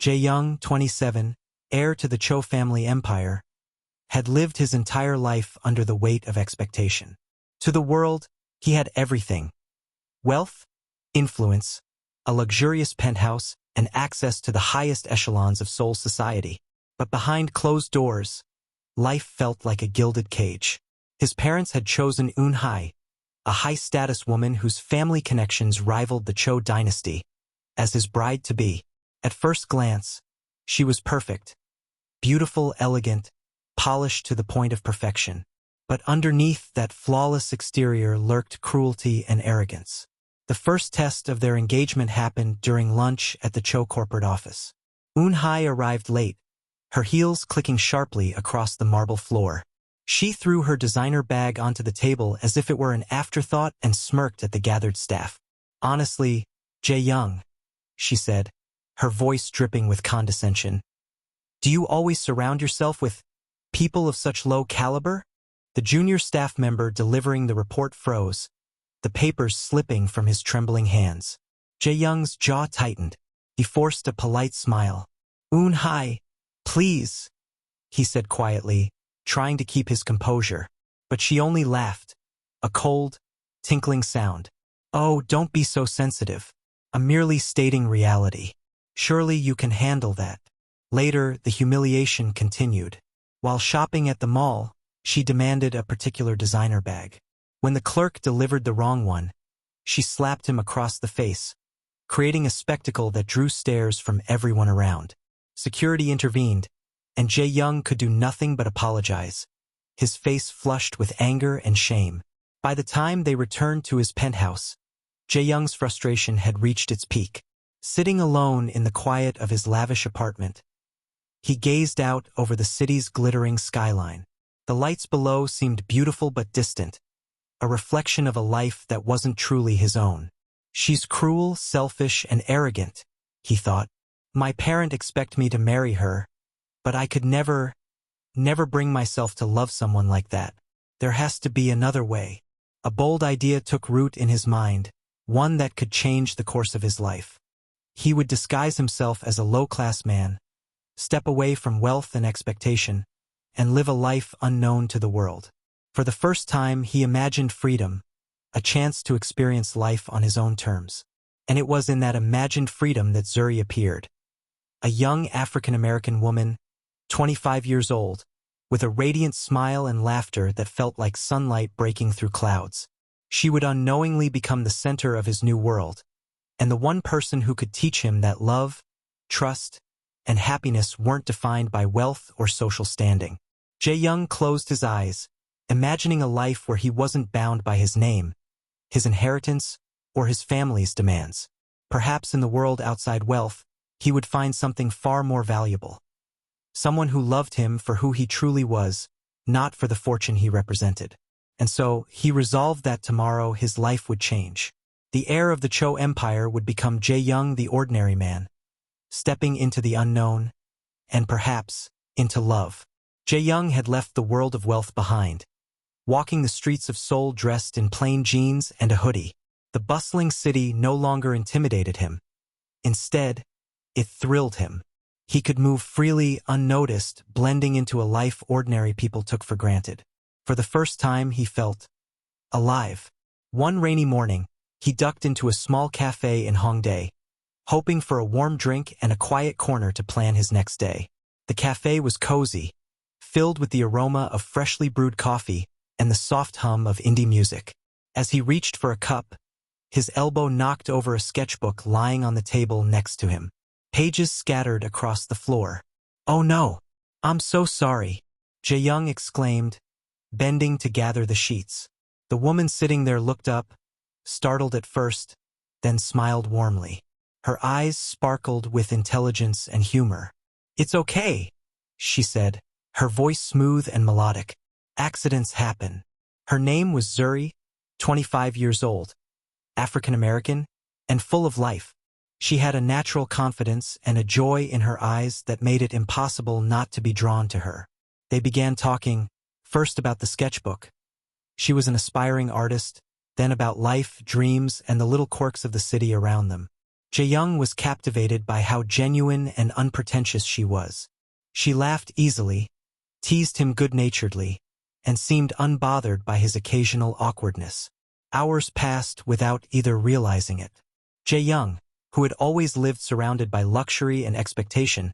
Jae-young, 27, heir to the Cho family empire, had lived his entire life under the weight of expectation. To the world, he had everything: wealth, influence, a luxurious penthouse, and access to the highest echelons of Seoul society. But behind closed doors, life felt like a gilded cage. His parents had chosen Eun-hye, a high-status woman whose family connections rivaled the Cho dynasty, as his bride-to-be. At first glance, she was perfect, beautiful, elegant, polished to the point of perfection. But underneath that flawless exterior lurked cruelty and arrogance. The first test of their engagement happened during lunch at the Cho corporate office. Eun-hye arrived late, her heels clicking sharply across the marble floor. She threw her designer bag onto the table as if it were an afterthought and smirked at the gathered staff. "Honestly, Jae-young," she said, her voice dripping with condescension, "do you always surround yourself with people of such low caliber?" The junior staff member delivering the report froze, the papers slipping from his trembling hands. Jae-young's jaw tightened. He forced a polite smile. "Eun-hye, please," he said quietly, trying to keep his composure. But she only laughed, a cold, tinkling sound. "Oh, don't be so sensitive. I'm merely stating reality. Surely you can handle that." Later, the humiliation continued. While shopping at the mall, she demanded a particular designer bag. When the clerk delivered the wrong one, she slapped him across the face, creating a spectacle that drew stares from everyone around. Security intervened, and Jae-young could do nothing but apologize, his face flushed with anger and shame. By the time they returned to his penthouse, Jae-young's frustration had reached its peak. Sitting alone in the quiet of his lavish apartment, he gazed out over the city's glittering skyline. The lights below seemed beautiful but distant, a reflection of a life that wasn't truly his own. "She's cruel, selfish, and arrogant," he thought. "My parents expect me to marry her, but I could never bring myself to love someone like that. There has to be another way." A bold idea took root in his mind, one that could change the course of his life. He would disguise himself as a low-class man, step away from wealth and expectation, and live a life unknown to the world. For the first time, he imagined freedom, a chance to experience life on his own terms. And it was in that imagined freedom that Zuri appeared. A young African-American woman, 25 years old, with a radiant smile and laughter that felt like sunlight breaking through clouds. She would unknowingly become the center of his new world, and the one person who could teach him that love, trust, and happiness weren't defined by wealth or social standing. Jae-young closed his eyes, imagining a life where he wasn't bound by his name, his inheritance, or his family's demands. Perhaps in the world outside wealth, he would find something far more valuable. Someone who loved him for who he truly was, not for the fortune he represented. And so, he resolved that tomorrow his life would change. The heir of the Cho Empire would become Jae-young, the ordinary man, stepping into the unknown, and perhaps, into love. Jae-young had left the world of wealth behind, walking the streets of Seoul dressed in plain jeans and a hoodie. The bustling city no longer intimidated him. Instead, it thrilled him. He could move freely, unnoticed, blending into a life ordinary people took for granted. For the first time, he felt alive. One rainy morning, he ducked into a small cafe in Hongdae, hoping for a warm drink and a quiet corner to plan his next day. The cafe was cozy, filled with the aroma of freshly brewed coffee and the soft hum of indie music. As he reached for a cup, his elbow knocked over a sketchbook lying on the table next to him. Pages scattered across the floor. "Oh no, I'm so sorry," Jae-young exclaimed, bending to gather the sheets. The woman sitting there looked up, startled at first, then smiled warmly. Her eyes sparkled with intelligence and humor. "It's okay," she said, her voice smooth and melodic. "Accidents happen." Her name was Zuri, 25 years old, African-American, and full of life. She had a natural confidence and a joy in her eyes that made it impossible not to be drawn to her. They began talking, first about the sketchbook. She was an aspiring artist, then about life, dreams, and the little quirks of the city around them. Jae-young was captivated by how genuine and unpretentious she was. She laughed easily, teased him good-naturedly, and seemed unbothered by his occasional awkwardness. Hours passed without either realizing it. Jae-young, who had always lived surrounded by luxury and expectation,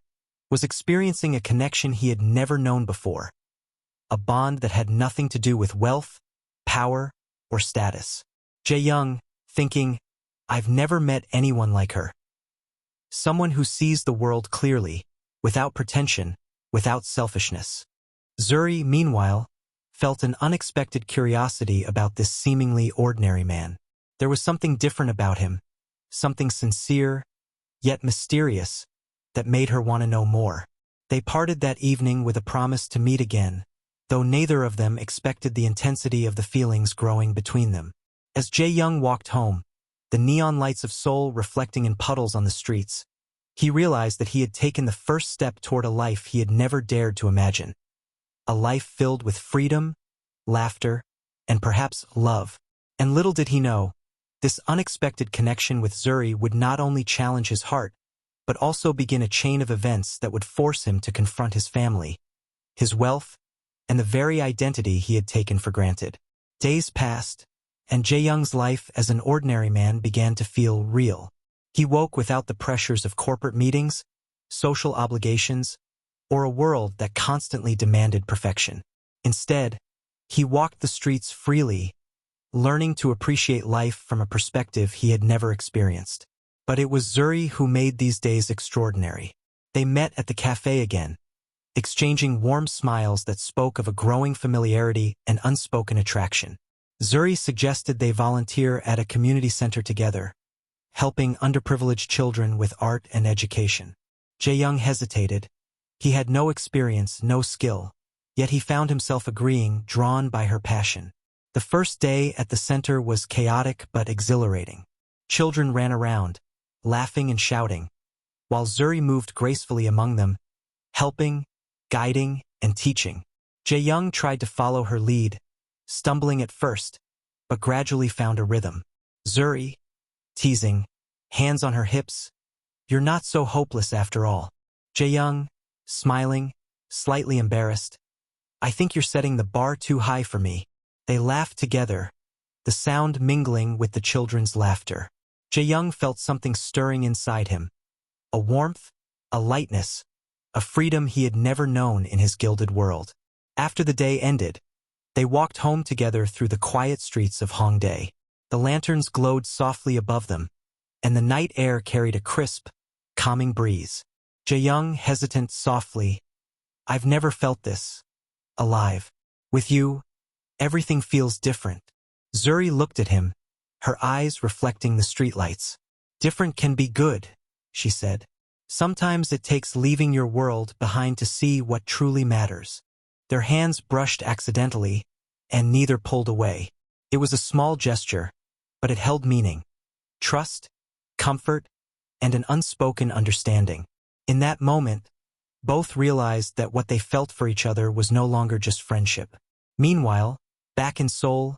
was experiencing a connection he had never known before. A bond that had nothing to do with wealth, power, or status. Jae-young, thinking, I've never met anyone like her. Someone who sees the world clearly, without pretension, without selfishness. Zuri, meanwhile, felt an unexpected curiosity about this seemingly ordinary man. There was something different about him, something sincere, yet mysterious, that made her want to know more. They parted that evening with a promise to meet again, though neither of them expected the intensity of the feelings growing between them. As Jae-young walked home, the neon lights of Seoul reflecting in puddles on the streets, he realized that he had taken the first step toward a life he had never dared to imagine. A life filled with freedom, laughter, and perhaps love. And little did he know, this unexpected connection with Zuri would not only challenge his heart, but also begin a chain of events that would force him to confront his family, his wealth, and the very identity he had taken for granted. Days passed, and Jae-young's life as an ordinary man began to feel real. He woke without the pressures of corporate meetings, social obligations, or a world that constantly demanded perfection. Instead, he walked the streets freely, learning to appreciate life from a perspective he had never experienced. But it was Zuri who made these days extraordinary. They met at the cafe again, exchanging warm smiles that spoke of a growing familiarity and unspoken attraction. Zuri suggested they volunteer at a community center together, helping underprivileged children with art and education. Jae-young hesitated. He had no experience, no skill, yet he found himself agreeing, drawn by her passion. The first day at the center was chaotic but exhilarating. Children ran around, laughing and shouting, while Zuri moved gracefully among them, helping, guiding, and teaching. Jae-young tried to follow her lead, stumbling at first, but gradually found a rhythm. Zuri, teasing, hands on her hips, "You're not so hopeless after all." Jae-young, smiling, slightly embarrassed, "I think you're setting the bar too high for me." They laughed together, the sound mingling with the children's laughter. Jae-young felt something stirring inside him, a warmth, a lightness, a freedom he had never known in his gilded world. After the day ended, they walked home together through the quiet streets of Hongdae. The lanterns glowed softly above them, and the night air carried a crisp, calming breeze. Jae-young, hesitant softly, "I've never felt this. Alive. With you, everything feels different." Zuri looked at him, her eyes reflecting the streetlights. "Different can be good," she said. "Sometimes it takes leaving your world behind to see what truly matters." Their hands brushed accidentally, and neither pulled away. It was a small gesture, but it held meaning. Trust, comfort, and an unspoken understanding. In that moment, both realized that what they felt for each other was no longer just friendship. Meanwhile, back in Seoul,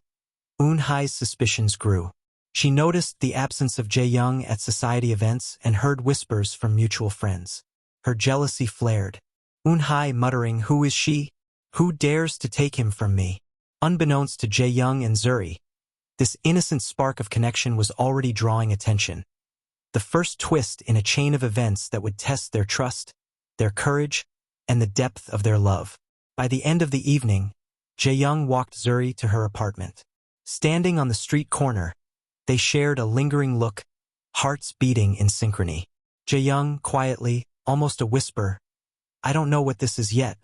Eun-hai's suspicions grew. She noticed the absence of Jae-young at society events and heard whispers from mutual friends. Her jealousy flared. Eun-hai muttering, "Who is she? Who dares to take him from me?" Unbeknownst to Jae-young and Zuri, this innocent spark of connection was already drawing attention. The first twist in a chain of events that would test their trust, their courage, and the depth of their love. By the end of the evening, Jae-young walked Zuri to her apartment. Standing on the street corner, they shared a lingering look, hearts beating in synchrony. Jae-young, quietly, almost a whisper, "I don't know what this is yet,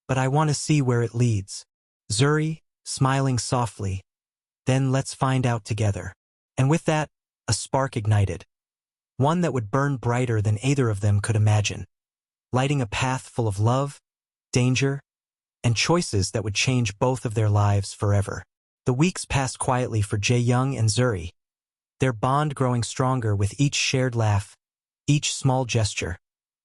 but I want to see where it leads." Zuri, smiling softly, "Then let's find out together." And with that, a spark ignited. One that would burn brighter than either of them could imagine, lighting a path full of love, danger, and choices that would change both of their lives forever. The weeks passed quietly for Jae-young and Zuri, their bond growing stronger with each shared laugh, each small gesture,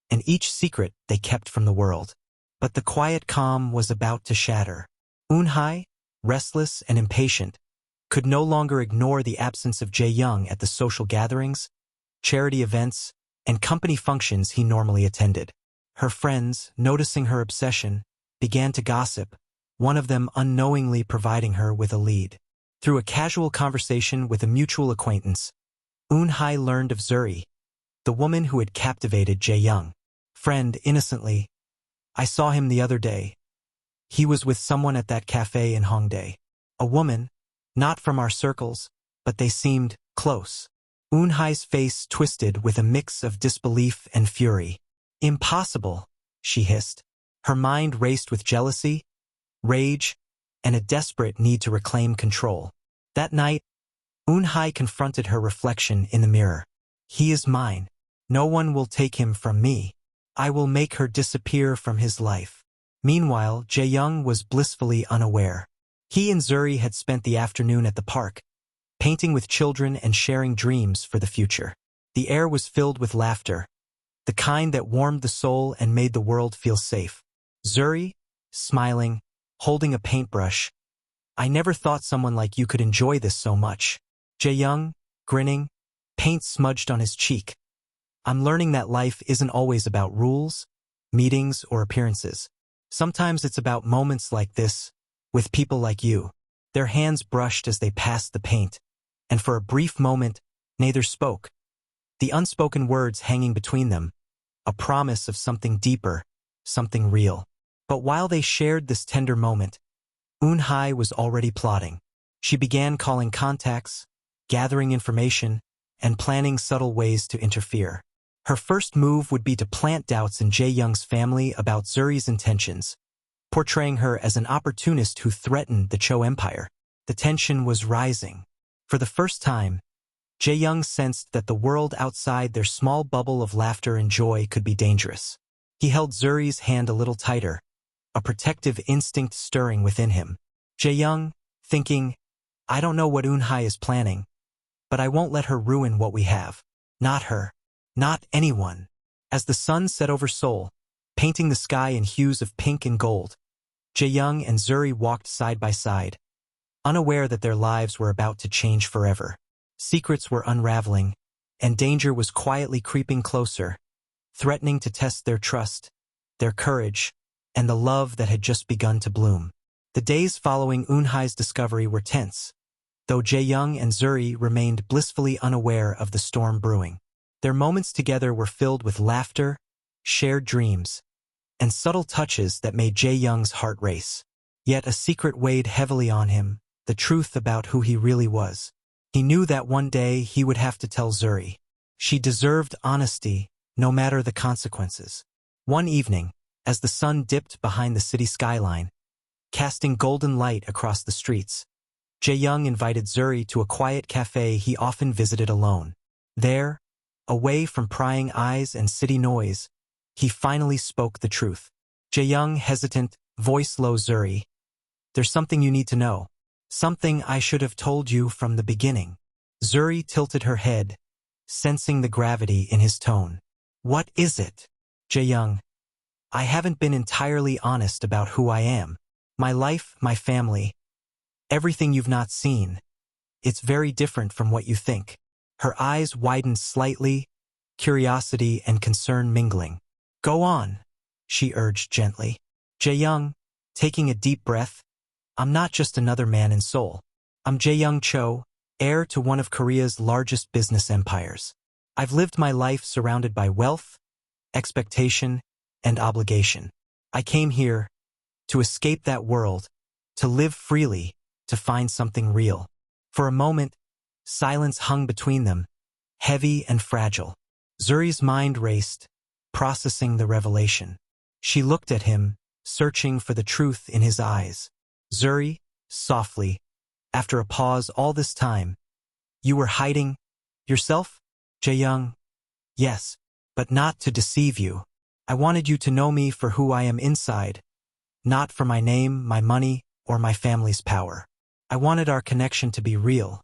and each secret they kept from the world. But the quiet calm was about to shatter. Eun-hai, restless and impatient, could no longer ignore the absence of Jae-young at the social gatherings, charity events, and company functions he normally attended. Her friends, noticing her obsession, began to gossip, one of them unknowingly providing her with a lead. Through a casual conversation with a mutual acquaintance, Eun-hye learned of Zuri, the woman who had captivated Jae-young. Friend, innocently, I saw him the other day. He was with someone at that cafe in Hongdae. A woman, not from our circles, but they seemed close. Eun-hye's face twisted with a mix of disbelief and fury. Impossible, she hissed. Her mind raced with jealousy, rage, and a desperate need to reclaim control. That night, Eun-hye confronted her reflection in the mirror. He is mine. No one will take him from me. I will make her disappear from his life. Meanwhile, Jae-young was blissfully unaware. He and Zuri had spent the afternoon at the park, painting with children and sharing dreams for the future. The air was filled with laughter, the kind that warmed the soul and made the world feel safe. Zuri, smiling, holding a paintbrush. I never thought someone like you could enjoy this so much. Jae-young, grinning, paint smudged on his cheek. I'm learning that life isn't always about rules, meetings, or appearances. Sometimes it's about moments like this, with people like you. Their hands brushed as they passed the paint, and for a brief moment, neither spoke. The unspoken words hanging between them, a promise of something deeper, something real. But while they shared this tender moment, Eun-hye was already plotting. She began calling contacts, gathering information, and planning subtle ways to interfere. Her first move would be to plant doubts in Jae-young's family about Zuri's intentions, portraying her as an opportunist who threatened the Cho Empire. The tension was rising. For the first time, Jae-young sensed that the world outside their small bubble of laughter and joy could be dangerous. He held Zuri's hand a little tighter, a protective instinct stirring within him. Jae-young, thinking, I don't know what Eun-hye is planning, but I won't let her ruin what we have. Not her. Not anyone. As the sun set over Seoul, painting the sky in hues of pink and gold, Jae-young and Zuri walked side by side, unaware that their lives were about to change forever. Secrets were unraveling, and danger was quietly creeping closer, threatening to test their trust, their courage, and the love that had just begun to bloom. The days following Eun-hye's discovery were tense, though Jae-young and Zuri remained blissfully unaware of the storm brewing. Their moments together were filled with laughter, shared dreams, and subtle touches that made Jae-young's heart race. Yet a secret weighed heavily on him, the truth about who he really was. He knew that one day he would have to tell Zuri. She deserved honesty, no matter the consequences. One evening, as the sun dipped behind the city skyline, casting golden light across the streets, Jae-young invited Zuri to a quiet cafe he often visited alone. There, away from prying eyes and city noise, he finally spoke the truth. Jae-young, hesitant, voice low. Zuri, there's something you need to know. Something I should have told you from the beginning. Zuri tilted her head, sensing the gravity in his tone. What is it? Jae-young, I haven't been entirely honest about who I am. My life, my family, everything you've not seen. It's very different from what you think. Her eyes widened slightly, curiosity and concern mingling. Go on, she urged gently. Jae-young, taking a deep breath, I'm not just another man in Seoul. I'm Jae-young Cho, heir to one of Korea's largest business empires. I've lived my life surrounded by wealth, expectation, and obligation. I came here to escape that world, to live freely, to find something real. For a moment, silence hung between them, heavy and fragile. Zuri's mind raced, processing the revelation. She looked at him, searching for the truth in his eyes. Zuri, softly, after a pause, all this time, you were hiding yourself? Jae-young, yes, but not to deceive you. I wanted you to know me for who I am inside, not for my name, my money, or my family's power. I wanted our connection to be real,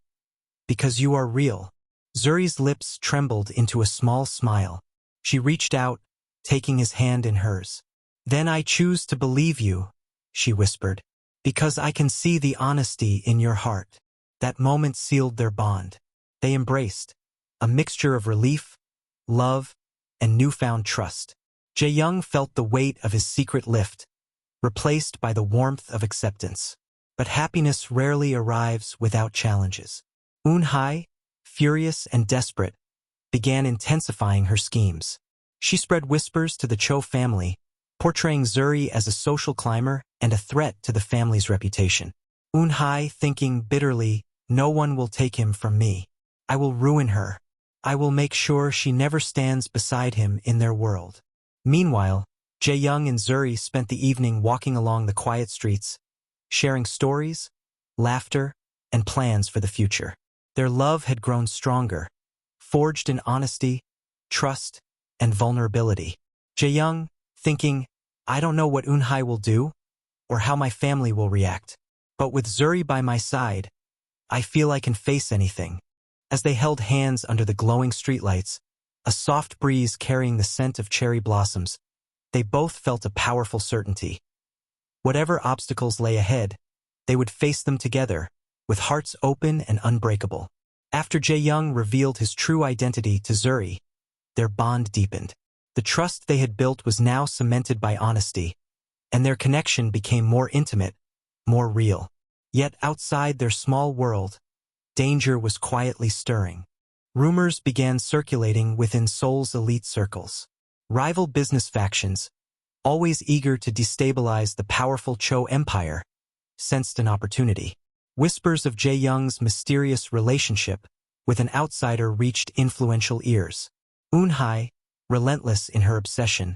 because you are real. Zuri's lips trembled into a small smile. She reached out, taking his hand in hers. Then I choose to believe you, she whispered, because I can see the honesty in your heart. That moment sealed their bond. They embraced, a mixture of relief, love, and newfound trust. Jae-young felt the weight of his secret lift, replaced by the warmth of acceptance. But happiness rarely arrives without challenges. Eun-hye, furious and desperate, began intensifying her schemes. She spread whispers to the Cho family, portraying Zuri as a social climber and a threat to the family's reputation. Eun-hye, thinking bitterly, no one will take him from me. I will ruin her. I will make sure she never stands beside him in their world. Meanwhile, Jae-young and Zuri spent the evening walking along the quiet streets, sharing stories, laughter, and plans for the future. Their love had grown stronger, forged in honesty, trust, and vulnerability. Jae-young, thinking, I don't know what Eun-hye will do, or how my family will react. But with Zuri by my side, I feel I can face anything. As they held hands under the glowing streetlights, a soft breeze carrying the scent of cherry blossoms, they both felt a powerful certainty. Whatever obstacles lay ahead, they would face them together, with hearts open and unbreakable. After Jae-young revealed his true identity to Zuri, their bond deepened. The trust they had built was now cemented by honesty, and their connection became more intimate, more real. Yet outside their small world, danger was quietly stirring. Rumors began circulating within Seoul's elite circles. Rival business factions, always eager to destabilize the powerful Cho Empire, sensed an opportunity. Whispers of Jae-young's mysterious relationship with an outsider reached influential ears. Eun-hye, relentless in her obsession,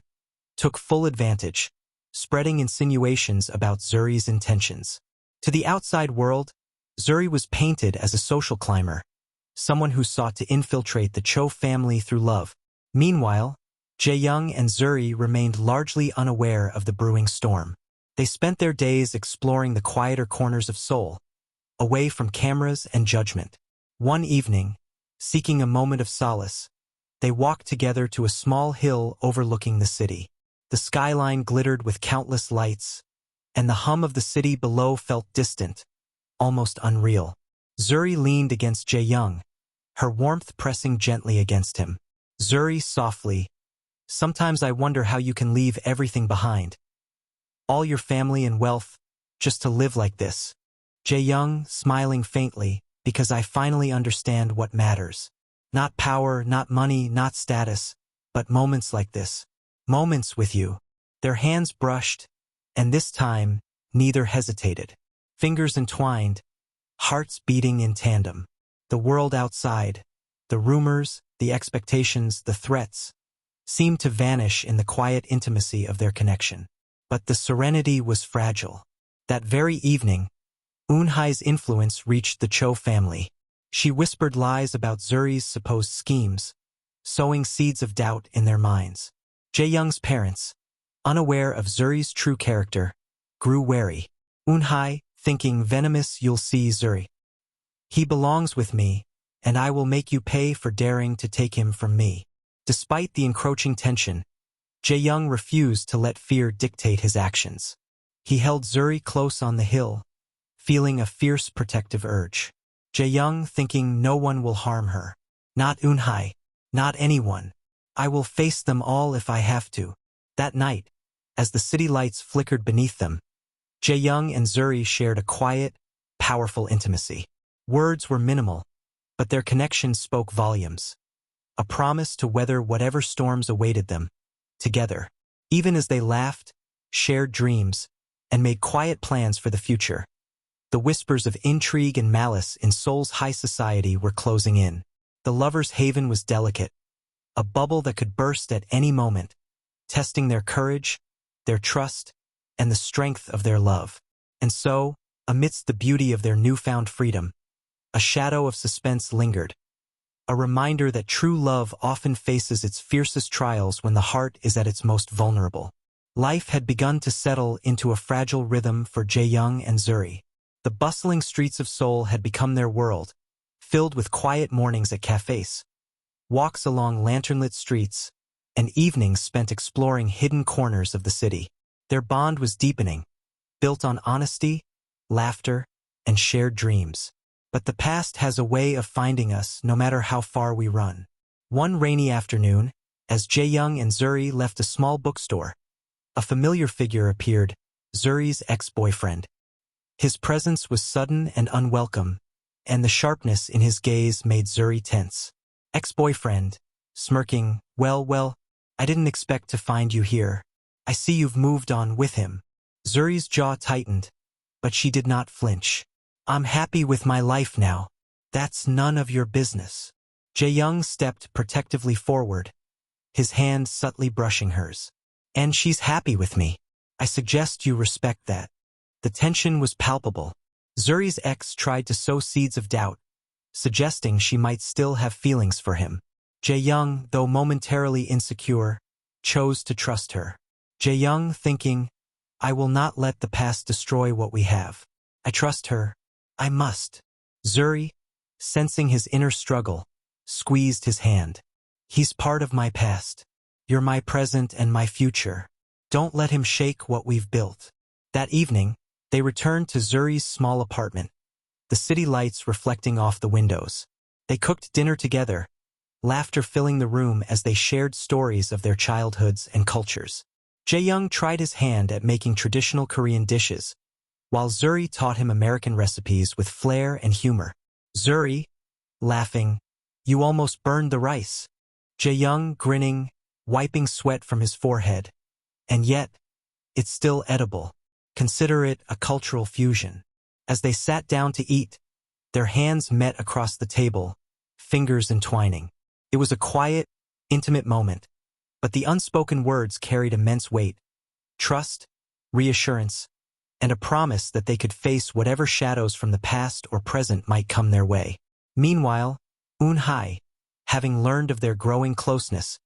took full advantage, spreading insinuations about Zuri's intentions. To the outside world, Zuri was painted as a social climber, someone who sought to infiltrate the Cho family through love. Meanwhile, Jae-young and Zuri remained largely unaware of the brewing storm. They spent their days exploring the quieter corners of Seoul, away from cameras and judgment. One evening, seeking a moment of solace, they walked together to a small hill overlooking the city. The skyline glittered with countless lights, and the hum of the city below felt distant, almost unreal. Zuri leaned against Jae-young, her warmth pressing gently against him. Zuri softly, sometimes I wonder how you can leave everything behind. All your family and wealth, just to live like this. Jae-young, smiling faintly, because I finally understand what matters. Not power, not money, not status, but moments like this. Moments with you. Their hands brushed, and this time, neither hesitated. Fingers entwined, hearts beating in tandem. The world outside, the rumors, the expectations, the threats, seemed to vanish in the quiet intimacy of their connection. But the serenity was fragile. That very evening, Eun-hye's influence reached the Cho family. She whispered lies about Zuri's supposed schemes, sowing seeds of doubt in their minds. Jae-young's parents, unaware of Zuri's true character, grew wary. Eun-hye, thinking venomous, you'll see Zuri. He belongs with me, and I will make you pay for daring to take him from me. Despite the encroaching tension, Jae-young refused to let fear dictate his actions. He held Zuri close on the hill, feeling a fierce protective urge. Jae-young, thinking no one will harm her. Not Eun-hye, not anyone. I will face them all if I have to. That night, as the city lights flickered beneath them, Jae-young and Zuri shared a quiet, powerful intimacy. Words were minimal, but their connection spoke volumes. A promise to weather whatever storms awaited them, together. Even as they laughed, shared dreams, and made quiet plans for the future, the whispers of intrigue and malice in Seoul's high society were closing in. The lovers' haven was delicate, a bubble that could burst at any moment, testing their courage, their trust, and the strength of their love. And so, amidst the beauty of their newfound freedom, a shadow of suspense lingered, a reminder that true love often faces its fiercest trials when the heart is at its most vulnerable. Life had begun to settle into a fragile rhythm for Jae-young and Zuri. The bustling streets of Seoul had become their world, filled with quiet mornings at cafes, walks along lanternlit streets, and evenings spent exploring hidden corners of the city. Their bond was deepening, built on honesty, laughter, and shared dreams. But the past has a way of finding us no matter how far we run. One rainy afternoon, as Jae-young and Zuri left a small bookstore, a familiar figure appeared, Zuri's ex-boyfriend. His presence was sudden and unwelcome, and the sharpness in his gaze made Zuri tense. Ex-boyfriend, smirking, well, I didn't expect to find you here. I see you've moved on with him. Zuri's jaw tightened, but she did not flinch. I'm happy with my life now. That's none of your business. Jae-young stepped protectively forward, his hand subtly brushing hers. And she's happy with me. I suggest you respect that. The tension was palpable. Zuri's ex tried to sow seeds of doubt, suggesting she might still have feelings for him. Jae-young, though momentarily insecure, chose to trust her. Jae-young thinking, I will not let the past destroy what we have. I trust her. I must. Zuri, sensing his inner struggle, squeezed his hand. He's part of my past. You're my present and my future. Don't let him shake what we've built. That evening, they returned to Zuri's small apartment, the city lights reflecting off the windows. They cooked dinner together, laughter filling the room as they shared stories of their childhoods and cultures. Jae-young tried his hand at making traditional Korean dishes, while Zuri taught him American recipes with flair and humor. Zuri, laughing, you almost burned the rice. Jae-young, grinning, wiping sweat from his forehead. And yet, it's still edible. Consider it a cultural fusion. As they sat down to eat, their hands met across the table, fingers entwining. It was a quiet, intimate moment, but the unspoken words carried immense weight. Trust, reassurance, and a promise that they could face whatever shadows from the past or present might come their way. Meanwhile, Eun-hye, having learned of their growing closeness,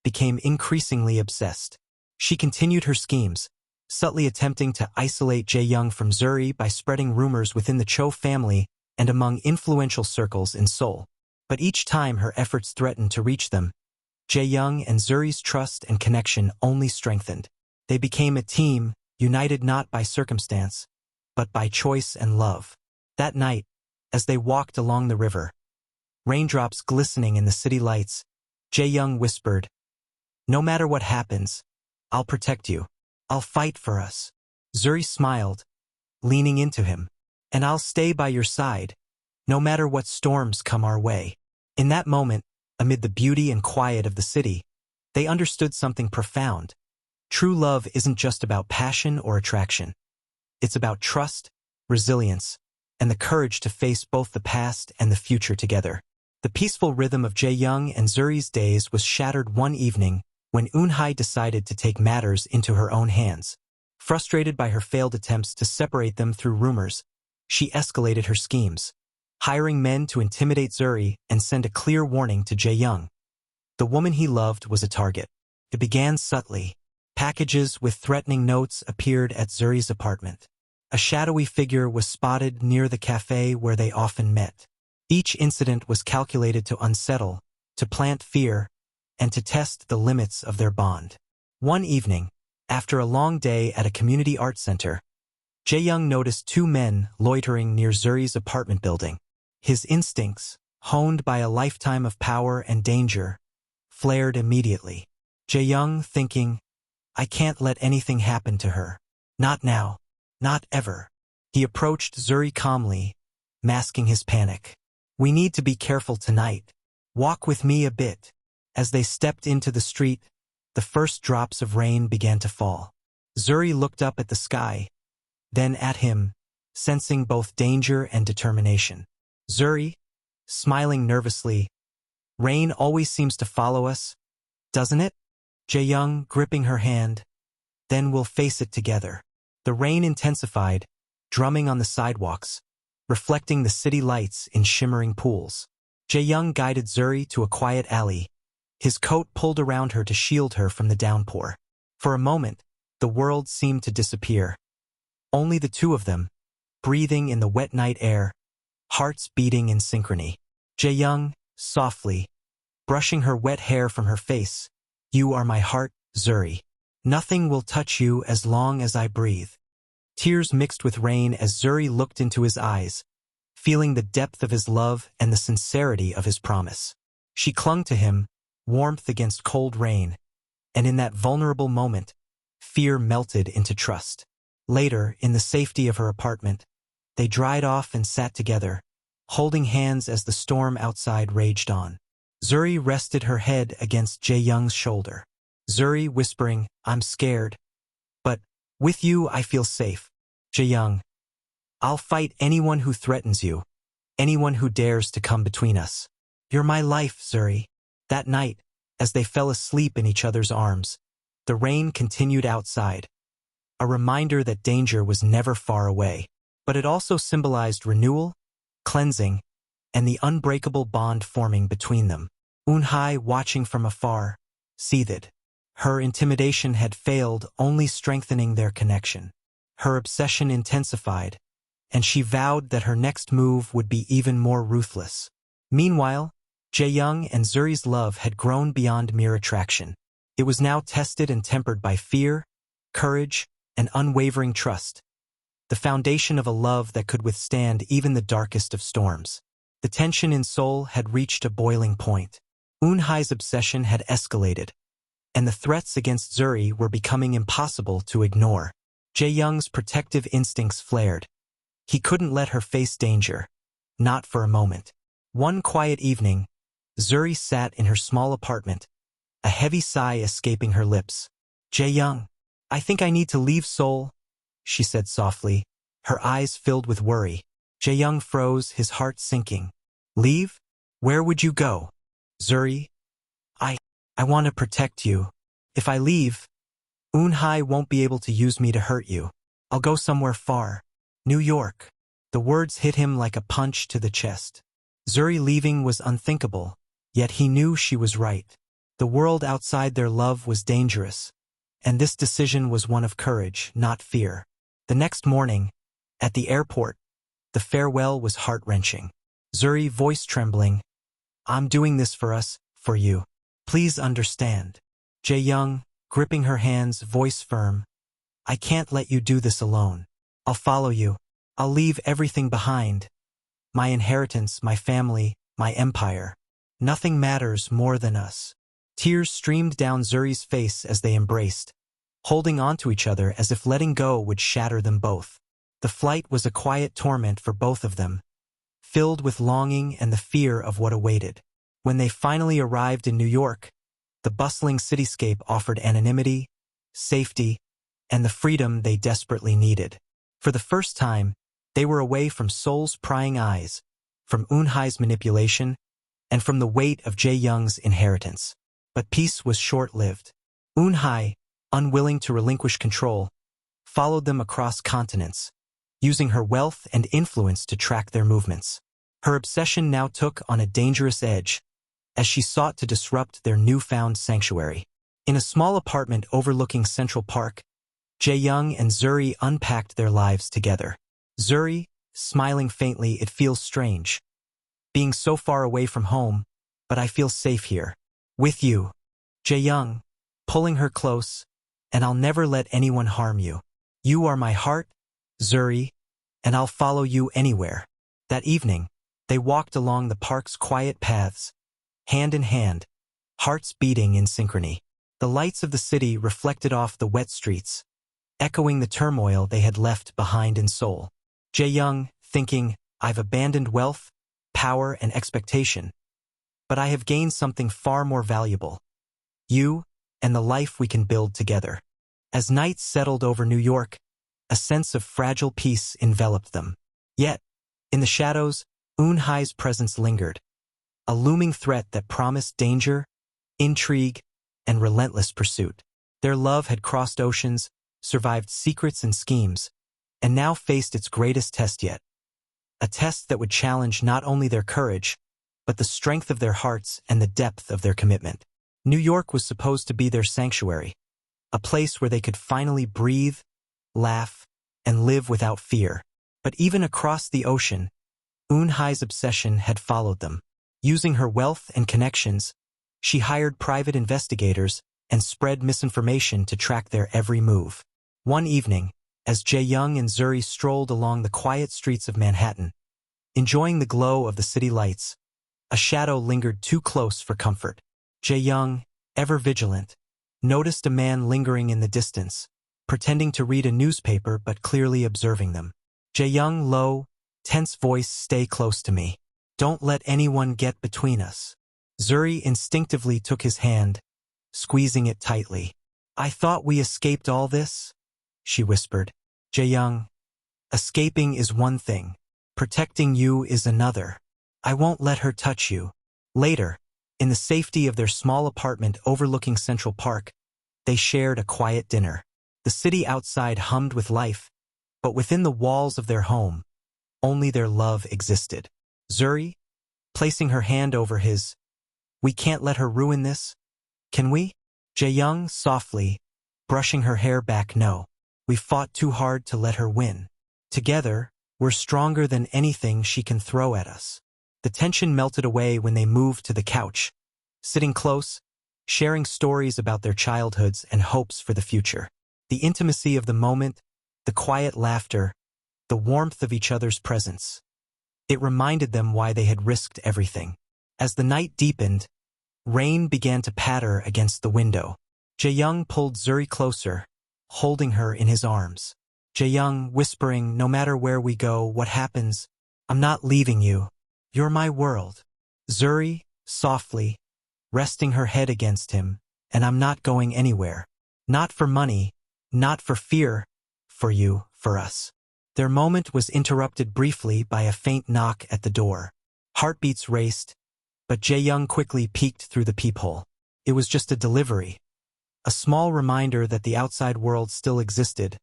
became increasingly obsessed. She continued her schemes, subtly attempting to isolate Jae-young from Zuri by spreading rumors within the Cho family and among influential circles in Seoul. But each time her efforts threatened to reach them, Jae-young and Zuri's trust and connection only strengthened. They became a team, united not by circumstance, but by choice and love. That night, as they walked along the river, raindrops glistening in the city lights, Jae-young whispered, No matter what happens, I'll protect you. I'll fight for us. Zuri smiled, leaning into him. And I'll stay by your side, no matter what storms come our way. In that moment, amid the beauty and quiet of the city, they understood something profound. True love isn't just about passion or attraction. It's about trust, resilience, and the courage to face both the past and the future together. The peaceful rhythm of Jae-young and Zuri's days was shattered one evening when Eun-hye decided to take matters into her own hands. Frustrated by her failed attempts to separate them through rumors, she escalated her schemes, hiring men to intimidate Zuri and send a clear warning to Jae-young. The woman he loved was a target. It began subtly. Packages with threatening notes appeared at Zuri's apartment. A shadowy figure was spotted near the cafe where they often met. Each incident was calculated to unsettle, to plant fear, and to test the limits of their bond. One evening, after a long day at a community art center, Jae-young noticed two men loitering near Zuri's apartment building. His instincts, honed by a lifetime of power and danger, flared immediately. Jae-young thinking, I can't let anything happen to her. Not now. Not ever. He approached Zuri calmly, masking his panic. We need to be careful tonight. Walk with me a bit. As they stepped into the street, the first drops of rain began to fall. Zuri looked up at the sky, then at him, sensing both danger and determination. Zuri, smiling nervously, rain always seems to follow us, doesn't it? Jae-young gripping her hand, then we'll face it together. The rain intensified, drumming on the sidewalks, reflecting the city lights in shimmering pools. Jae-young guided Zuri to a quiet alley, his coat pulled around her to shield her from the downpour. For a moment, the world seemed to disappear. Only the two of them, breathing in the wet night air, hearts beating in synchrony. Jae-young, softly, brushing her wet hair from her face, You are my heart, Zuri. Nothing will touch you as long as I breathe. Tears mixed with rain as Zuri looked into his eyes, feeling the depth of his love and the sincerity of his promise. She clung to him, warmth against cold rain, and in that vulnerable moment, fear melted into trust. Later, in the safety of her apartment, they dried off and sat together, holding hands as the storm outside raged on. Zuri rested her head against Jae-young's shoulder. Zuri whispering, "I'm scared. But with you I feel safe. Jae-young, I'll fight anyone who threatens you, anyone who dares to come between us. You're my life, Zuri." That night, as they fell asleep in each other's arms, the rain continued outside, a reminder that danger was never far away. But it also symbolized renewal, cleansing, and the unbreakable bond forming between them. Eun-hye, watching from afar, seethed. Her intimidation had failed, only strengthening their connection. Her obsession intensified, and she vowed that her next move would be even more ruthless. Meanwhile, Jae-young and Zuri's love had grown beyond mere attraction. It was now tested and tempered by fear, courage, and unwavering trust, the foundation of a love that could withstand even the darkest of storms. The tension in Seoul had reached a boiling point. Eun-hye's obsession had escalated, and the threats against Zuri were becoming impossible to ignore. Jae-young's protective instincts flared. He couldn't let her face danger, not for a moment. One quiet evening, Zuri sat in her small apartment, a heavy sigh escaping her lips. "Jae-young, I think I need to leave Seoul," she said softly, her eyes filled with worry. Jae-young froze, his heart sinking. "Leave? Where would you go?" "Zuri, I want to protect you. If I leave, Eun-hye won't be able to use me to hurt you. I'll go somewhere far. New York." The words hit him like a punch to the chest. Zuri leaving was unthinkable, yet he knew she was right. The world outside their love was dangerous, and this decision was one of courage, not fear. The next morning, at the airport, the farewell was heart-wrenching. Zuri, voice trembling, "I'm doing this for us, for you. Please understand." Jae-young, gripping her hands, voice firm, "I can't let you do this alone. I'll follow you. I'll leave everything behind. My inheritance, my family, my empire. Nothing matters more than us." Tears streamed down Zuri's face as they embraced, holding onto each other as if letting go would shatter them both. The flight was a quiet torment for both of them, filled with longing and the fear of what awaited. When they finally arrived in New York, the bustling cityscape offered anonymity, safety, and the freedom they desperately needed. For the first time, they were away from Seoul's prying eyes, from Eun-hye's manipulation, and from the weight of Jae-young's inheritance. But peace was short-lived. Eun-hye, unwilling to relinquish control, followed them across continents, using her wealth and influence to track their movements. Her obsession now took on a dangerous edge, as she sought to disrupt their newfound sanctuary. In a small apartment overlooking Central Park, Jae-young and Zuri unpacked their lives together. Zuri, smiling faintly, "It feels strange, being so far away from home, but I feel safe here. With you." Jae-young, pulling her close, "And I'll never let anyone harm you. You are my heart, Zuri, and I'll follow you anywhere." That evening, they walked along the park's quiet paths, hand in hand, hearts beating in synchrony. The lights of the city reflected off the wet streets, echoing the turmoil they had left behind in Seoul. Jae-young, thinking, "I've abandoned wealth, power, and expectation, but I have gained something far more valuable. You, and the life we can build together." As night settled over New York, a sense of fragile peace enveloped them. Yet, in the shadows, Eun-hye's presence lingered, a looming threat that promised danger, intrigue, and relentless pursuit. Their love had crossed oceans, survived secrets and schemes, and now faced its greatest test yet. A test that would challenge not only their courage, but the strength of their hearts and the depth of their commitment. New York was supposed to be their sanctuary, a place where they could finally breathe, laugh, and live without fear. But even across the ocean, Eun-hye's obsession had followed them. Using her wealth and connections, she hired private investigators and spread misinformation to track their every move. One evening, as Jae-young and Zuri strolled along the quiet streets of Manhattan, Enjoying the glow of the city lights, a shadow lingered too close for comfort. Jae-young, ever vigilant, noticed a man lingering in the distance, pretending to read a newspaper but clearly observing them. Jae-young, low, tense voice, stay close to me. Don't let anyone get between us. Zuri instinctively took his hand, squeezing it tightly. I thought we escaped all this, she whispered. Jae-young, escaping is one thing. Protecting you is another. I won't let her touch you. Later, in the safety of their small apartment overlooking Central Park, they shared a quiet dinner. The city outside hummed with life, but within the walls of their home, only their love existed. Zuri, placing her hand over his, we can't let her ruin this, can we? Jae-young, softly, brushing her hair back, no. We fought too hard to let her win. Together, we're stronger than anything she can throw at us. The tension melted away when they moved to the couch, sitting close, sharing stories about their childhoods and hopes for the future. The intimacy of the moment, the quiet laughter, the warmth of each other's presence. It reminded them why they had risked everything. As the night deepened, rain began to patter against the window. Jae-young pulled Zuri closer, holding her in his arms. Jae-young whispering, no matter where we go, what happens, I'm not leaving you. You're my world. Zuri, softly, resting her head against him, and I'm not going anywhere. Not for money, not for fear, for you, for us. Their moment was interrupted briefly by a faint knock at the door. Heartbeats raced, but Jae-young quickly peeked through the peephole. It was just a delivery. A small reminder that the outside world still existed,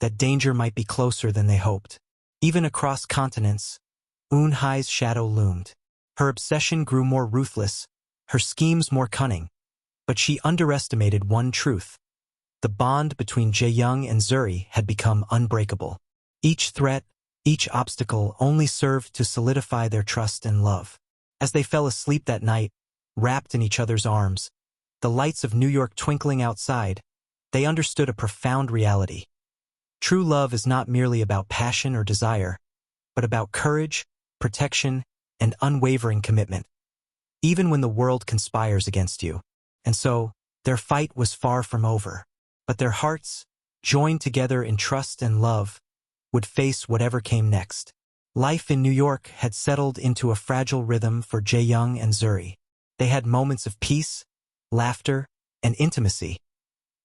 that danger might be closer than they hoped. Even across continents, Eun-hai's shadow loomed. Her obsession grew more ruthless, her schemes more cunning. But she underestimated one truth. The bond between Jae-young and Zuri had become unbreakable. Each threat, each obstacle only served to solidify their trust and love. As they fell asleep that night, wrapped in each other's arms, the lights of New York twinkling outside, they understood a profound reality. True love is not merely about passion or desire, but about courage, protection, and unwavering commitment, even when the world conspires against you. And so, their fight was far from over. But their hearts, joined together in trust and love, would face whatever came next. Life in New York had settled into a fragile rhythm for Jae-young and Zuri. They had moments of peace, laughter, and intimacy.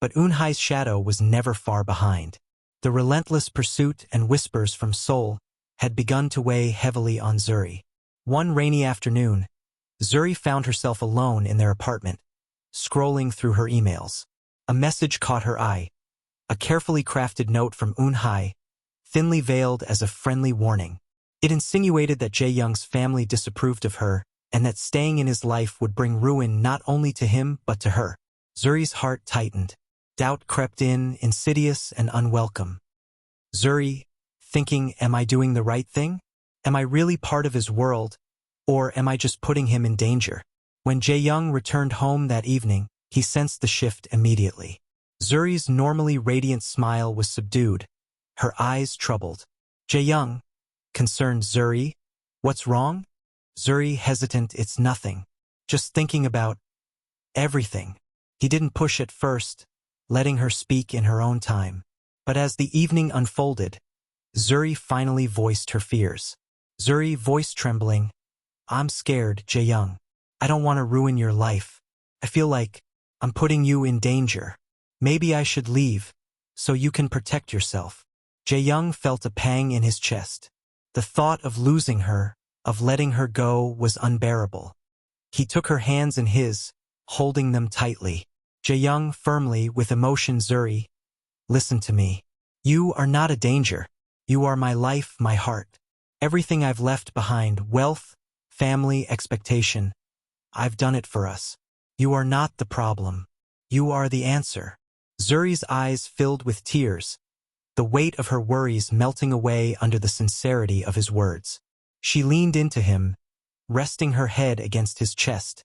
But Eun-hai's shadow was never far behind. The relentless pursuit and whispers from Seoul had begun to weigh heavily on Zuri. One rainy afternoon, Zuri found herself alone in their apartment, scrolling through her emails. A message caught her eye, a carefully crafted note from Eun-hai, thinly veiled as a friendly warning. It insinuated that Jae-young's family disapproved of her, and that staying in his life would bring ruin not only to him but to her. Zuri's heart tightened. Doubt crept in, insidious and unwelcome. Zuri, thinking, am I doing the right thing? Am I really part of his world? Or am I just putting him in danger? When Jae-young returned home that evening, he sensed the shift immediately. Zuri's normally radiant smile was subdued, her eyes troubled. Jae-young, concerned. Zuri, what's wrong? Zuri, hesitant, it's nothing. Just thinking about everything. He didn't push at first, letting her speak in her own time. But as the evening unfolded, Zuri finally voiced her fears. Zuri, voice trembling, I'm scared, Jae-young. I don't want to ruin your life. I feel like I'm putting you in danger. Maybe I should leave, so you can protect yourself. Jae-young felt a pang in his chest. The thought of losing her, of letting her go, was unbearable. He took her hands in his, holding them tightly. Jae-young firmly, with emotion. Zuri, listen to me. You are not a danger. You are my life, my heart. Everything I've left behind, wealth, family, expectation, I've done it for us. You are not the problem. You are the answer. Zuri's eyes filled with tears, the weight of her worries melting away under the sincerity of his words. She leaned into him, resting her head against his chest,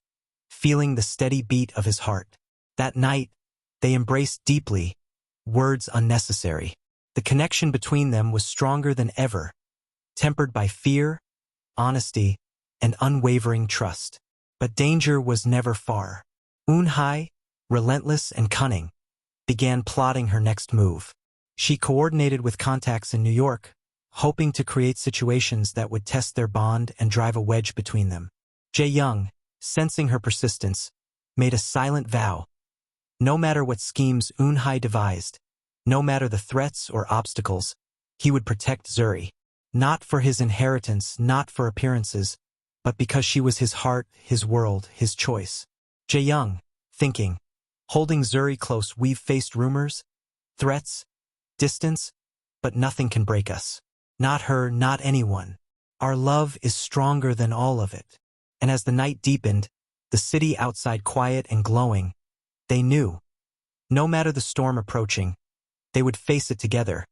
feeling the steady beat of his heart. That night, they embraced deeply, words unnecessary. The connection between them was stronger than ever, tempered by fear, honesty, and unwavering trust. But danger was never far. Eun-hye, relentless and cunning, began plotting her next move. She coordinated with contacts in New York, hoping to create situations that would test their bond and drive a wedge between them. Jae-young, sensing her persistence, made a silent vow. No matter what schemes Eun-hye devised, no matter the threats or obstacles, he would protect Zuri. Not for his inheritance, not for appearances, but because she was his heart, his world, his choice. Jae-young, thinking, holding Zuri close, we've faced rumors, threats, distance, but nothing can break us. Not her, not anyone. Our love is stronger than all of it. And as the night deepened, the city outside quiet and glowing, they knew, no matter the storm approaching, they would face it together,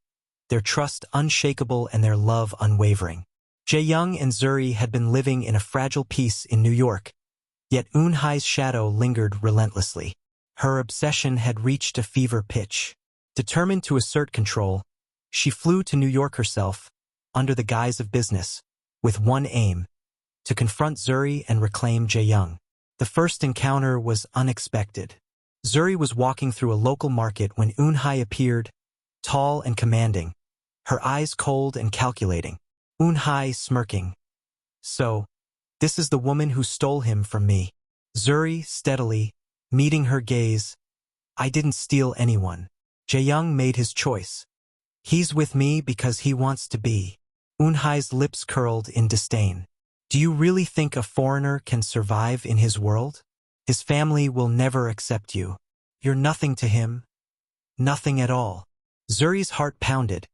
their trust unshakable and their love unwavering. Jae-young and Zuri had been living in a fragile peace in New York, yet Eun-hye's shadow lingered relentlessly. Her obsession had reached a fever pitch. Determined to assert control, she flew to New York herself, under the guise of business, with one aim, to confront Zuri and reclaim Jae-young. The first encounter was unexpected. Zuri was walking through a local market when Eun-hye appeared, tall and commanding, her eyes cold and calculating. Eun-hye smirking. So, this is the woman who stole him from me. Zuri steadily, meeting her gaze. I didn't steal anyone. Jae-young made his choice. He's with me because he wants to be. Eun-hye's lips curled in disdain. Do you really think a foreigner can survive in his world? His family will never accept you. You're nothing to him. Nothing at all. Zuri's heart pounded,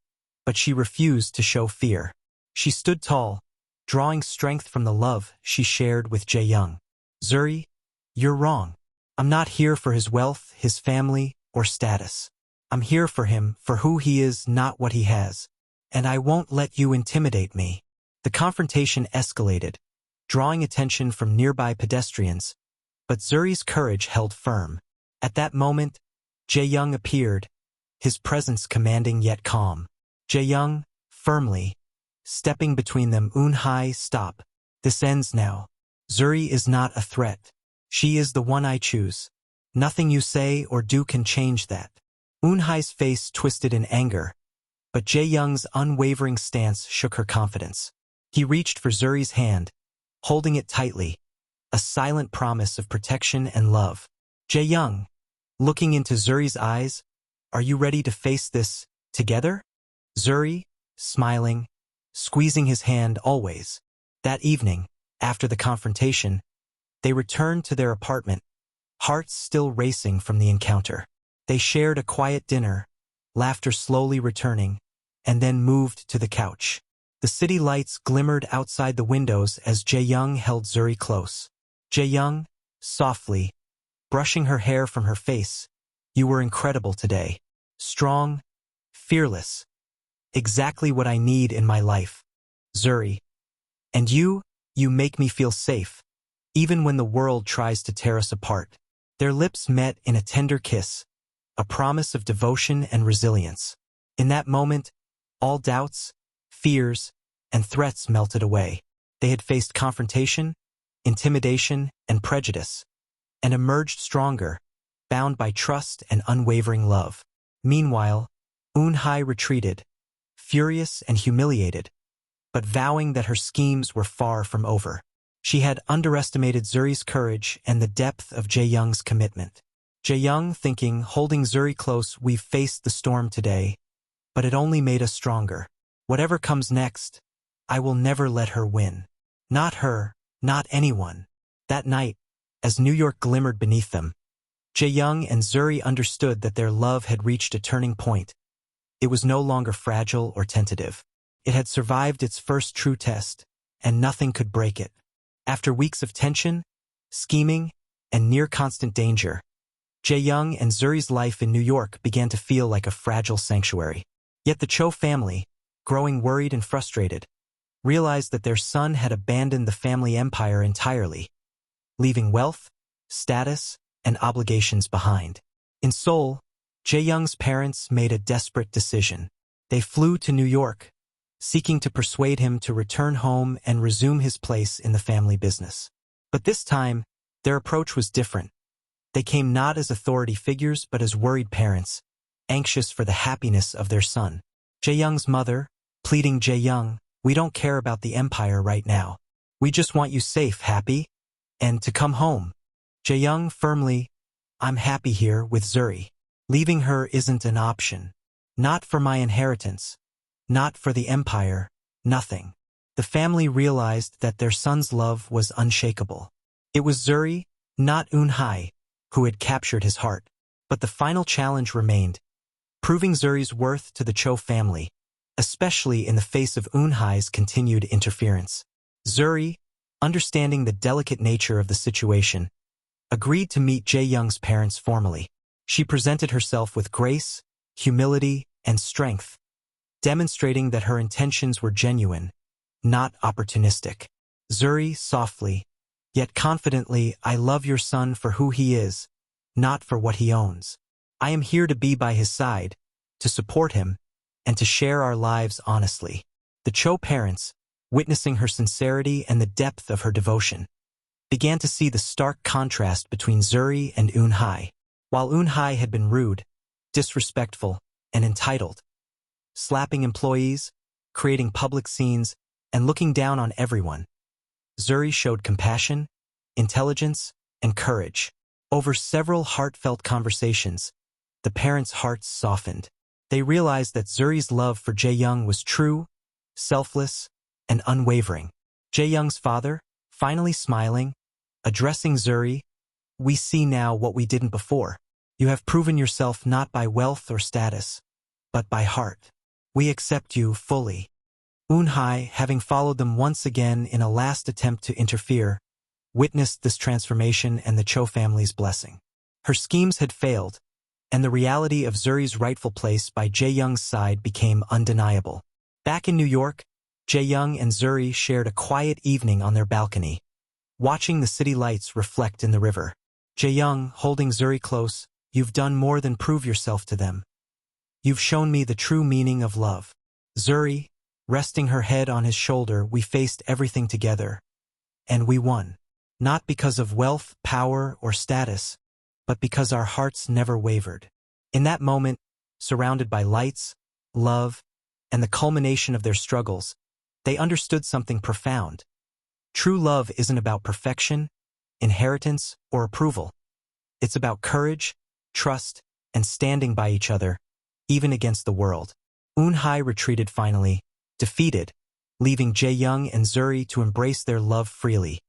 but she refused to show fear. She stood tall, drawing strength from the love she shared with Jae-young. Zuri, you're wrong. I'm not here for his wealth, his family, or status. I'm here for him, for who he is, not what he has. And I won't let you intimidate me. The confrontation escalated, drawing attention from nearby pedestrians, but Zuri's courage held firm. At that moment, Jae-young appeared, his presence commanding yet calm. Jae-young, firmly, stepping between them. Eun-hye, stop. This ends now. Zuri is not a threat. She is the one I choose. Nothing you say or do can change that. Eun-hye's face twisted in anger, but Jae-young's unwavering stance shook her confidence. He reached for Zuri's hand, holding it tightly, a silent promise of protection and love. Jae-young, looking into Zuri's eyes, are you ready to face this together? Zuri, smiling, squeezing his hand always. That evening, after the confrontation, they returned to their apartment, hearts still racing from the encounter. They shared a quiet dinner, laughter slowly returning, and then moved to the couch. The city lights glimmered outside the windows as Jae-young held Zuri close. Jae-young, softly, brushing her hair from her face, you were incredible today. Strong, fearless. Exactly what I need in my life. Zuri. And you make me feel safe, even when the world tries to tear us apart. Their lips met in a tender kiss, a promise of devotion and resilience. In that moment, all doubts, fears, and threats melted away. They had faced confrontation, intimidation, and prejudice, and emerged stronger, bound by trust and unwavering love. Meanwhile, Eun-hye retreated, furious and humiliated, but vowing that her schemes were far from over. She had underestimated Zuri's courage and the depth of Jae-young's commitment. Jae-young thinking, holding Zuri close, we've faced the storm today, but it only made us stronger. Whatever comes next, I will never let her win. Not her, not anyone. That night, as New York glimmered beneath them, Jae-young and Zuri understood that their love had reached a turning point. It was no longer fragile or tentative. It had survived its first true test, and nothing could break it. After weeks of tension, scheming, and near-constant danger, Jae-young and Zuri's life in New York began to feel like a fragile sanctuary. Yet the Cho family, growing worried and frustrated, realized that their son had abandoned the family empire entirely, leaving wealth, status, and obligations behind. In Seoul, Jae-young's parents made a desperate decision. They flew to New York, seeking to persuade him to return home and resume his place in the family business. But this time, their approach was different. They came not as authority figures but as worried parents, anxious for the happiness of their son. Jae-young's mother, pleading, "Jae-young, we don't care about the empire right now. We just want you safe, happy, and to come home." Jae-young firmly, "I'm happy here with Zuri. Leaving her isn't an option. Not for my inheritance. Not for the empire. Nothing." The family realized that their son's love was unshakable. It was Zuri, not Eun-hye, who had captured his heart. But the final challenge remained, proving Zuri's worth to the Cho family, especially in the face of Eun-hye's continued interference. Zuri, understanding the delicate nature of the situation, agreed to meet Jae-young's parents formally. She presented herself with grace, humility, and strength, demonstrating that her intentions were genuine, not opportunistic. Zuri softly, yet confidently, "I love your son for who he is, not for what he owns. I am here to be by his side, to support him, and to share our lives honestly." The Cho parents, witnessing her sincerity and the depth of her devotion, began to see the stark contrast between Zuri and Eun-hye. While Eun-hye had been rude, disrespectful, and entitled, slapping employees, creating public scenes, and looking down on everyone, Zuri showed compassion, intelligence, and courage. Over several heartfelt conversations, the parents' hearts softened. They realized that Zuri's love for Jae-young was true, selfless, and unwavering. Jae-young's father, finally smiling, addressing Zuri, "We see now what we didn't before. You have proven yourself not by wealth or status, but by heart. We accept you fully." Eun-hye, having followed them once again in a last attempt to interfere, witnessed this transformation and the Cho family's blessing. Her schemes had failed, and the reality of Zuri's rightful place by Jae-young's side became undeniable. Back in New York, Jae-young and Zuri shared a quiet evening on their balcony, watching the city lights reflect in the river. Jae-young, holding Zuri close, "You've done more than prove yourself to them. You've shown me the true meaning of love." Zuri, resting her head on his shoulder, "We faced everything together, and we won. Not because of wealth, power, or status, but because our hearts never wavered." In that moment, surrounded by lights, love, and the culmination of their struggles, they understood something profound. True love isn't about perfection, inheritance, or approval. It's about courage, trust, and standing by each other, even against the world. Eun-hye retreated finally, defeated, leaving Jae-young and Zuri to embrace their love freely.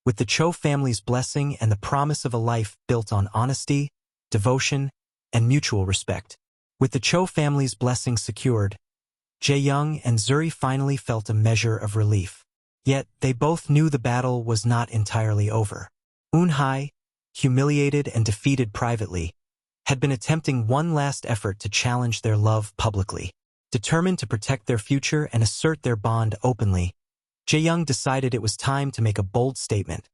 With the Cho family's blessing and the promise of a life built on honesty, devotion, and mutual respect. With the Cho family's blessing secured, Jae-young and Zuri finally felt a measure of relief. Yet, they both knew the battle was not entirely over. Eun-hye, humiliated and defeated privately, had been attempting one last effort to challenge their love publicly. Determined to protect their future and assert their bond openly, Jae-young decided it was time to make a bold statement,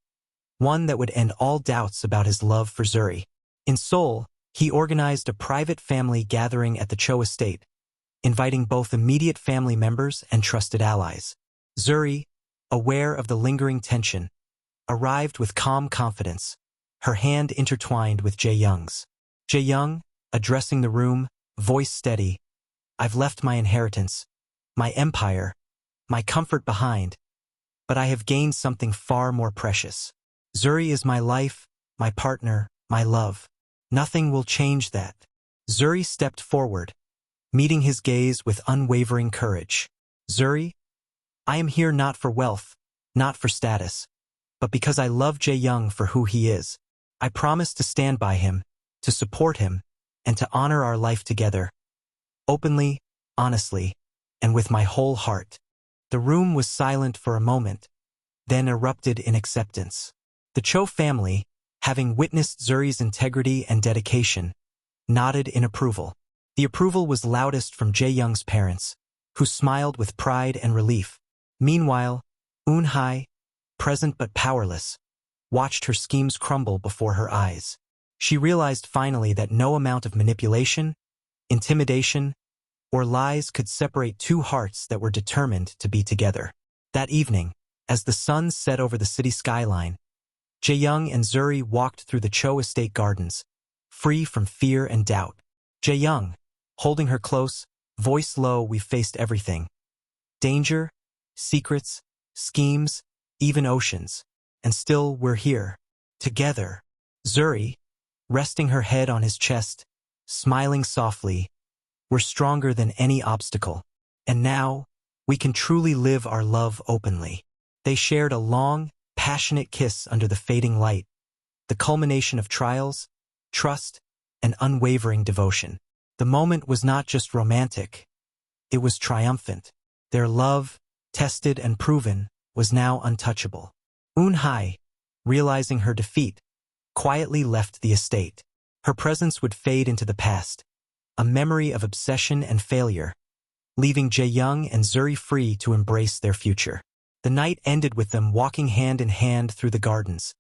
one that would end all doubts about his love for Zuri. In Seoul, he organized a private family gathering at the Cho estate, inviting both immediate family members and trusted allies. Zuri, aware of the lingering tension, arrived with calm confidence, her hand intertwined with Jae-young's. Jae-young, addressing the room, voice steady, "I've left my inheritance, my empire, my comfort behind, but I have gained something far more precious. Zuri is my life, my partner, my love. Nothing will change that." Zuri stepped forward, meeting his gaze with unwavering courage. "Zuri, I am here not for wealth, not for status, but because I love Jae-young for who he is. I promise to stand by him, to support him, and to honor our life together. Openly, honestly, and with my whole heart." The room was silent for a moment, then erupted in acceptance. The Cho family, having witnessed Zuri's integrity and dedication, nodded in approval. The approval was loudest from Jae-young's parents, who smiled with pride and relief. Meanwhile, Eun-hye, present but powerless, watched her schemes crumble before her eyes. She realized finally that no amount of manipulation, intimidation, or lies could separate two hearts that were determined to be together. That evening, as the sun set over the city skyline, Jae-young and Zuri walked through the Cho estate gardens, free from fear and doubt. Jae-young, holding her close, voice low, "We've faced everything. Danger, secrets, schemes, even oceans. And still we're here. Together." Zuri, resting her head on his chest, smiling softly, "We're stronger than any obstacle. And now, we can truly live our love openly." They shared a long, passionate kiss under the fading light, the culmination of trials, trust, and unwavering devotion. The moment was not just romantic, it was triumphant. Their love, tested and proven, was now untouchable. Eun-hye, realizing her defeat, quietly left the estate. Her presence would fade into the past, a memory of obsession and failure, leaving Jae-young and Zuri free to embrace their future. The night ended with them walking hand in hand through the gardens,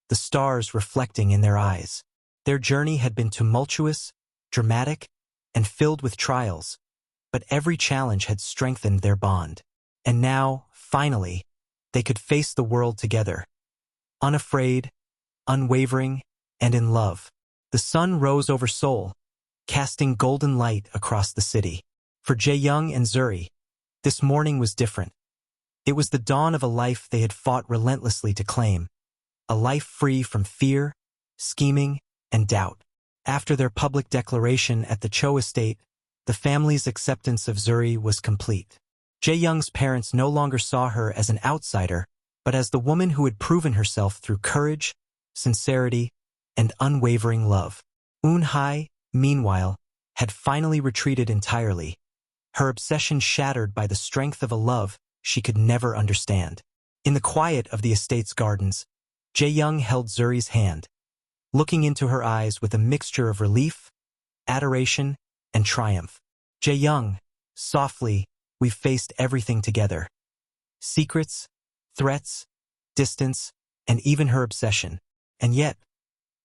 the stars reflecting in their eyes. Their journey had been tumultuous, dramatic, and filled with trials, but every challenge had strengthened their bond. And now, finally, they could face the world together, unafraid, unwavering, and in love. The sun rose over Seoul, casting golden light across the city. For Jae-young and Zuri, this morning was different. It was the dawn of a life they had fought relentlessly to claim, a life free from fear, scheming, and doubt. After their public declaration at the Cho estate, the family's acceptance of Zuri was complete. Jae-young's parents no longer saw her as an outsider, but as the woman who had proven herself through courage, sincerity, and unwavering love. Eun-hye, meanwhile, had finally retreated entirely, her obsession shattered by the strength of a love she could never understand. In the quiet of the estate's gardens, Jae-young held Zuri's hand, looking into her eyes with a mixture of relief, adoration, and triumph. "Jae-young, softly, we've faced everything together. Secrets, threats, distance, and even her obsession. And yet,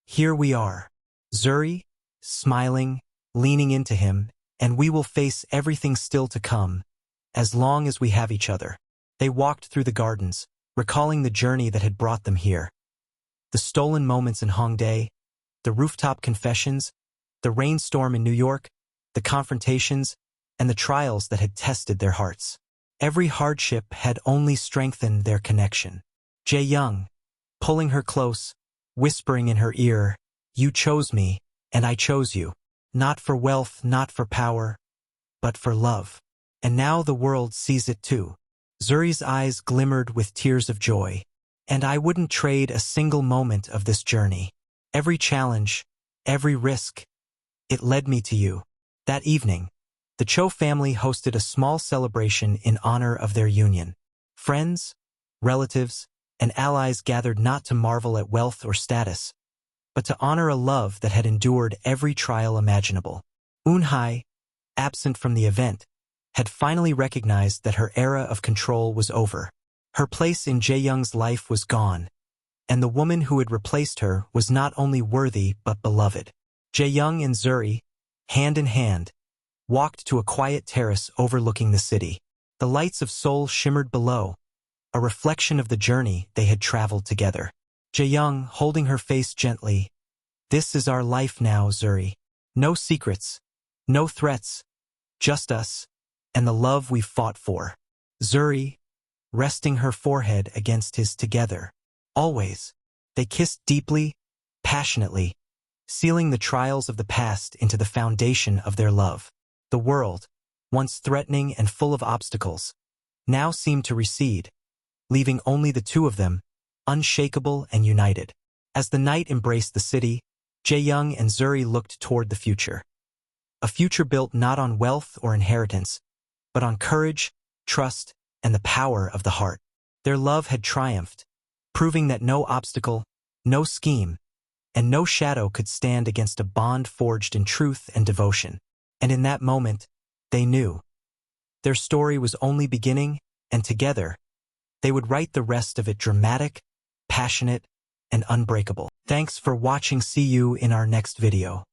here we are." Zuri, smiling, leaning into him, "And we will face everything still to come, as long as we have each other." They walked through the gardens, recalling the journey that had brought them here. The stolen moments in Hongdae, the rooftop confessions, the rainstorm in New York, the confrontations, and the trials that had tested their hearts. Every hardship had only strengthened their connection. Jae-young, pulling her close, whispering in her ear, "You chose me, and I chose you. Not for wealth, not for power, but for love. And now the world sees it too." Zuri's eyes glimmered with tears of joy. "And I wouldn't trade a single moment of this journey. Every challenge, every risk, it led me to you." That evening, the Cho family hosted a small celebration in honor of their union. Friends, relatives, and allies gathered not to marvel at wealth or status, but to honor a love that had endured every trial imaginable. Eun-hye, absent from the event, had finally recognized that her era of control was over. Her place in Jae-young's life was gone, and the woman who had replaced her was not only worthy but beloved. Jae-young and Zuri, hand in hand, walked to a quiet terrace overlooking the city. The lights of Seoul shimmered below, a reflection of the journey they had traveled together. Jae-young, holding her face gently, "This is our life now, Zuri. No secrets, no threats, just us, and the love we fought for." Zuri, resting her forehead against his, "Together, always." They kissed deeply, passionately, sealing the trials of the past into the foundation of their love. The world, once threatening and full of obstacles, now seemed to recede, leaving only the two of them, unshakable and united. As the night embraced the city, Jae-young and Zuri looked toward the future. A future built not on wealth or inheritance, but on courage, trust, and the power of the heart. Their love had triumphed, proving that no obstacle, no scheme, and no shadow could stand against a bond forged in truth and devotion. And in that moment, they knew their story was only beginning, and together, they would write the rest of it dramatic, passionate, and unbreakable. Thanks for watching. See you in our next video.